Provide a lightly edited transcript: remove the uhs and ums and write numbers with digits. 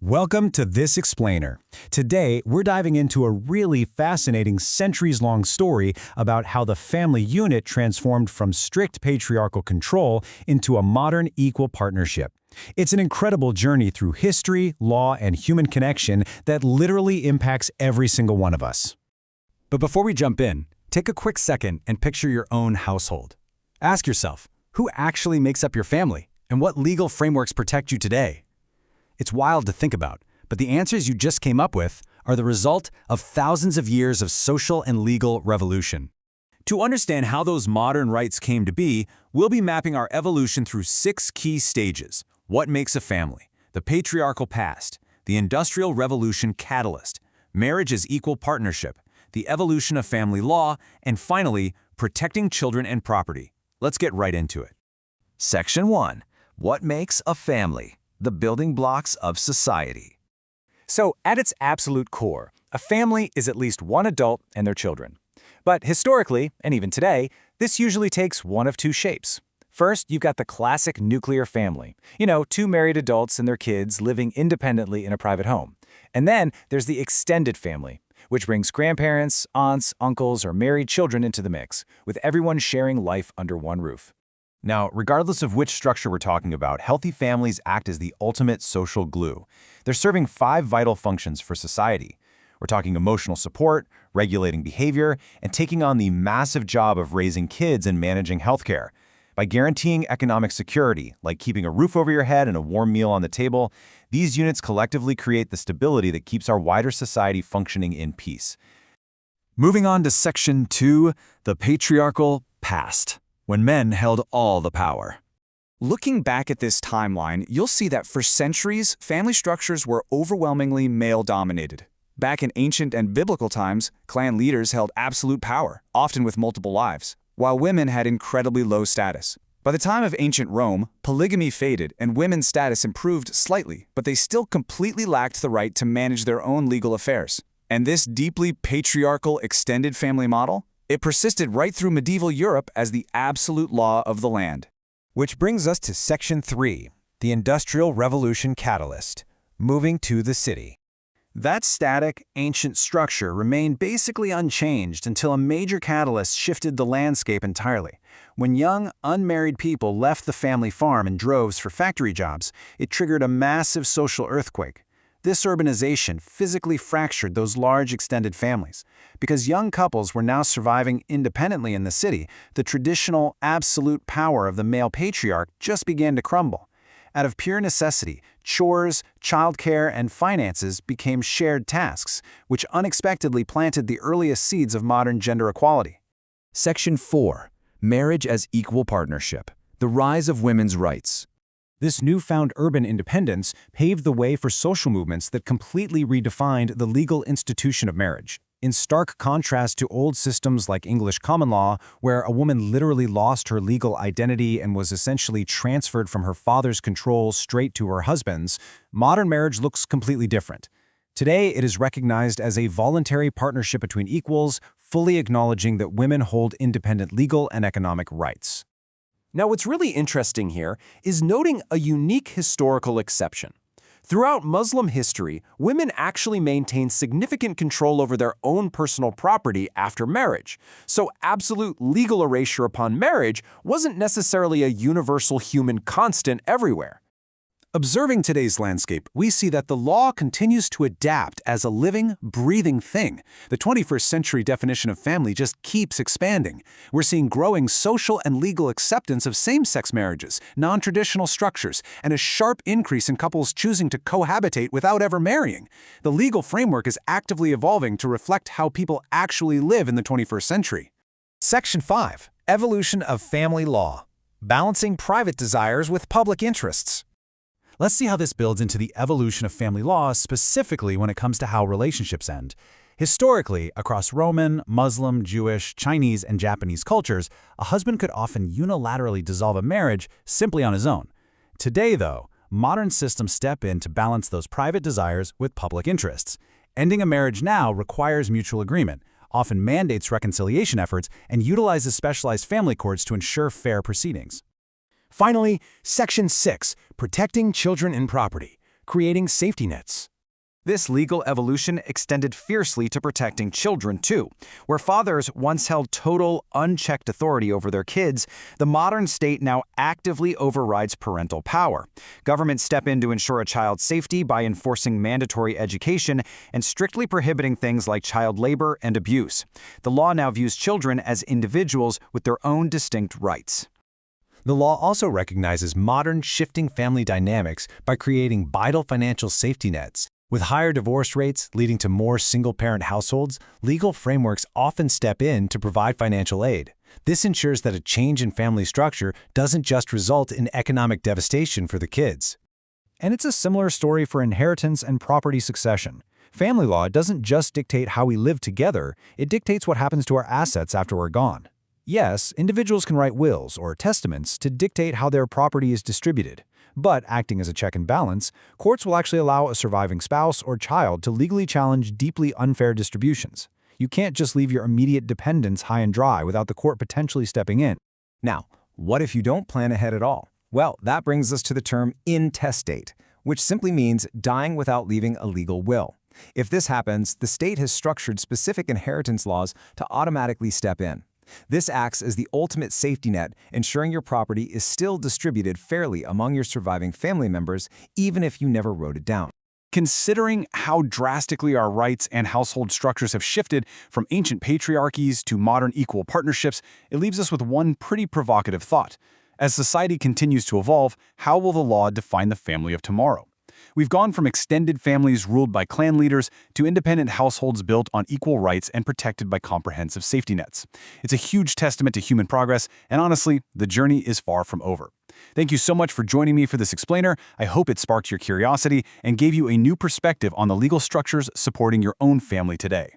Welcome to This Explainer. Today, we're diving into a really fascinating centuries-long story about how the family unit transformed from strict patriarchal control into a modern equal partnership. It's an incredible journey through history, law, and human connection that literally impacts every single one of us. But before we jump in, take a quick second and picture your own household. Ask yourself, who actually makes up your family, and what legal frameworks protect you today? It's wild to think about, but the answers you just came up with are the result of thousands of years of social and legal revolution. To understand how those modern rights came to be, we'll be mapping our evolution through 6 key stages: what makes a family, the patriarchal past, the Industrial Revolution catalyst, marriage as equal partnership, the evolution of family law, and finally, protecting children and property. Let's get right into it. Section 1. What makes a family? The building blocks of society. So, at its absolute core, a family is at least one adult and their children. But historically, and even today, this usually takes one of two shapes. First, you've got the classic nuclear family. Two married adults and their kids living independently in a private home. And then there's the extended family, which brings grandparents, aunts, uncles, or married children into the mix, with everyone sharing life under one roof. Now, regardless of which structure we're talking about, healthy families act as the ultimate social glue. They're serving 5 vital functions for society. We're talking emotional support, regulating behavior, and taking on the massive job of raising kids and managing healthcare. By guaranteeing economic security, like keeping a roof over your head and a warm meal on the table, these units collectively create the stability that keeps our wider society functioning in peace. Moving on to Section 2, the patriarchal past, when men held all the power. Looking back at this timeline, you'll see that for centuries, family structures were overwhelmingly male-dominated. Back in ancient and biblical times, clan leaders held absolute power, often with multiple wives, while women had incredibly low status. By the time of ancient Rome, polygamy faded and women's status improved slightly, but they still completely lacked the right to manage their own legal affairs. And this deeply patriarchal extended family model? It persisted right through medieval Europe as the absolute law of the land. Which brings us to Section 3, the Industrial Revolution catalyst, moving to the city. That static, ancient structure remained basically unchanged until a major catalyst shifted the landscape entirely. When young, unmarried people left the family farm in droves for factory jobs, it triggered a massive social earthquake. This urbanization physically fractured those large extended families. Because young couples were now surviving independently in the city, the traditional, absolute power of the male patriarch just began to crumble. Out of pure necessity, chores, childcare, and finances became shared tasks, which unexpectedly planted the earliest seeds of modern gender equality. Section 4. Marriage as equal partnership. The rise of women's rights. This newfound urban independence paved the way for social movements that completely redefined the legal institution of marriage. In stark contrast to old systems like English common law, where a woman literally lost her legal identity and was essentially transferred from her father's control straight to her husband's, modern marriage looks completely different. Today, it is recognized as a voluntary partnership between equals, fully acknowledging that women hold independent legal and economic rights. Now, what's really interesting here is noting a unique historical exception. Throughout Muslim history, women actually maintained significant control over their own personal property after marriage. So absolute legal erasure upon marriage wasn't necessarily a universal human constant everywhere. Observing today's landscape, we see that the law continues to adapt as a living, breathing thing. The 21st century definition of family just keeps expanding. We're seeing growing social and legal acceptance of same-sex marriages, non-traditional structures, and a sharp increase in couples choosing to cohabitate without ever marrying. The legal framework is actively evolving to reflect how people actually live in the 21st century. Section 5. Evolution of family law. Balancing private desires with public interests. Let's see how this builds into the evolution of family law, specifically when it comes to how relationships end. Historically, across Roman, Muslim, Jewish, Chinese, and Japanese cultures, a husband could often unilaterally dissolve a marriage simply on his own. Today, though, modern systems step in to balance those private desires with public interests. Ending a marriage now requires mutual agreement, often mandates reconciliation efforts, and utilizes specialized family courts to ensure fair proceedings. Finally, Section 6, Protecting Children and Property, creating safety nets. This legal evolution extended fiercely to protecting children, too. Where fathers once held total, unchecked authority over their kids, the modern state now actively overrides parental power. Governments step in to ensure a child's safety by enforcing mandatory education and strictly prohibiting things like child labor and abuse. The law now views children as individuals with their own distinct rights. The law also recognizes modern, shifting family dynamics by creating vital financial safety nets. With higher divorce rates leading to more single-parent households, legal frameworks often step in to provide financial aid. This ensures that a change in family structure doesn't just result in economic devastation for the kids. And it's a similar story for inheritance and property succession. Family law doesn't just dictate how we live together, it dictates what happens to our assets after we're gone. Yes, individuals can write wills or testaments to dictate how their property is distributed. But acting as a check and balance, courts will actually allow a surviving spouse or child to legally challenge deeply unfair distributions. You can't just leave your immediate dependents high and dry without the court potentially stepping in. Now, what if you don't plan ahead at all? Well, that brings us to the term intestate, which simply means dying without leaving a legal will. If this happens, the state has structured specific inheritance laws to automatically step in. This acts as the ultimate safety net, ensuring your property is still distributed fairly among your surviving family members, even if you never wrote it down. Considering how drastically our rights and household structures have shifted from ancient patriarchies to modern equal partnerships, it leaves us with one pretty provocative thought. As society continues to evolve, how will the law define the family of tomorrow? We've gone from extended families ruled by clan leaders to independent households built on equal rights and protected by comprehensive safety nets. It's a huge testament to human progress, and honestly, the journey is far from over. Thank you so much for joining me for this explainer. I hope it sparked your curiosity and gave you a new perspective on the legal structures supporting your own family today.